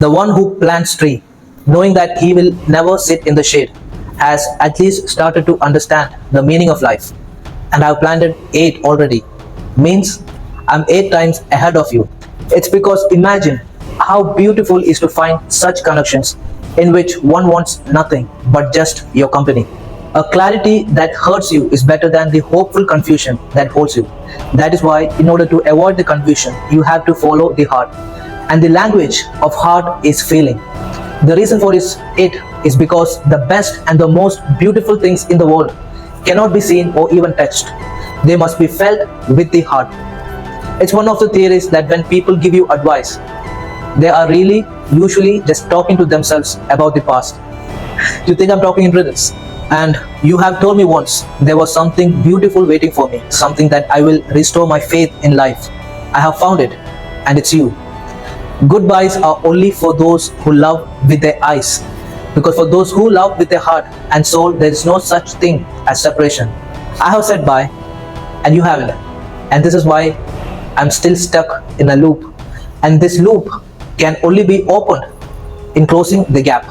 The one who plants tree, knowing that he will never sit in the shade, has at least started to understand the meaning of life. And I've planted 8 already. Means I'm 8 times ahead of you. It's because imagine how beautiful it is to find such connections in which one wants nothing but just your company. A clarity that hurts you is better than the hopeful confusion that holds you. That is why, in order to avoid the confusion, you have to follow the heart. And the language of heart is feeling. The reason for it is because the best and the most beautiful things in the world cannot be seen or even touched. They must be felt with the heart. It's one of the theories that when people give you advice, they are really usually just talking to themselves about the past. You think I'm talking in riddles? And you have told me once there was something beautiful waiting for me, something that I will restore my faith in life. I have found it, and it's you. Goodbyes are only for those who love with their eyes, because for those who love with their heart and soul, there is no such thing as separation. I have said bye, and you haven't, and this is why I'm still stuck in a loop, and this loop can only be opened in closing the gap.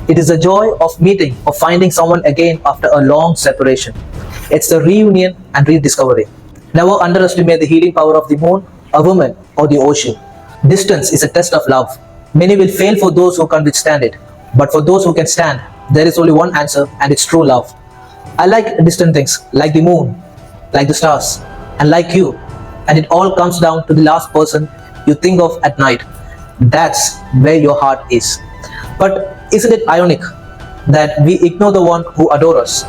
It is the joy of meeting or finding someone again after a long separation. It's the reunion and rediscovery. Never underestimate the healing power of the moon, a woman, or the ocean. Distance is a test of love. Many will fail for those who can't withstand it, but for those who can stand, there is only one answer, and it's true love. I like distant things, like the moon, like the stars, and like you, and it all comes down to the last person you think of at night. That's where your heart is. But isn't it ironic that we ignore the one who adores us,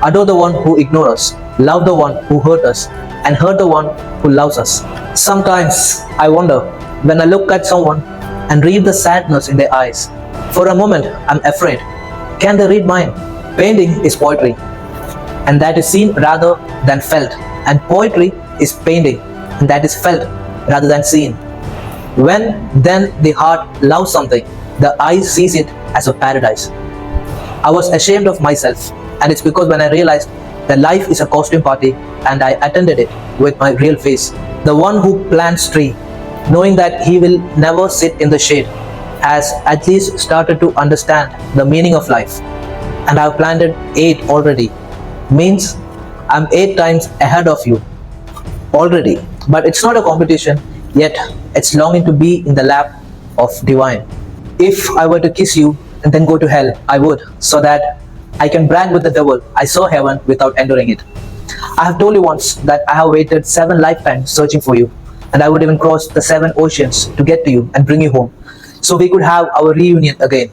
adore the one who ignores us, love the one who hurt us, and hurt the one who loves us? Sometimes I wonder, when I look at someone and read the sadness in their eyes, for a moment I'm afraid, can they read mine? Painting is poetry, and that is seen rather than felt, and poetry is painting, and that is felt rather than seen. When then the heart loves something, the eye sees it as a paradise. I was ashamed of myself, and it's because when I realized that life is a costume party and I attended it with my real face. The one who plants tree, knowing that he will never sit in the shade, has at least started to understand the meaning of life. And I've planted 8 already. Means I'm 8 times ahead of you already. But it's not a competition, yet it's longing to be in the lap of divine. If I were to kiss you and then go to hell, I would, so that I can brag with the devil I saw heaven without entering it. I have told you once that I have waited 7 lifetimes searching for you, and I would even cross the 7 oceans to get to you and bring you home, so we could have our reunion again.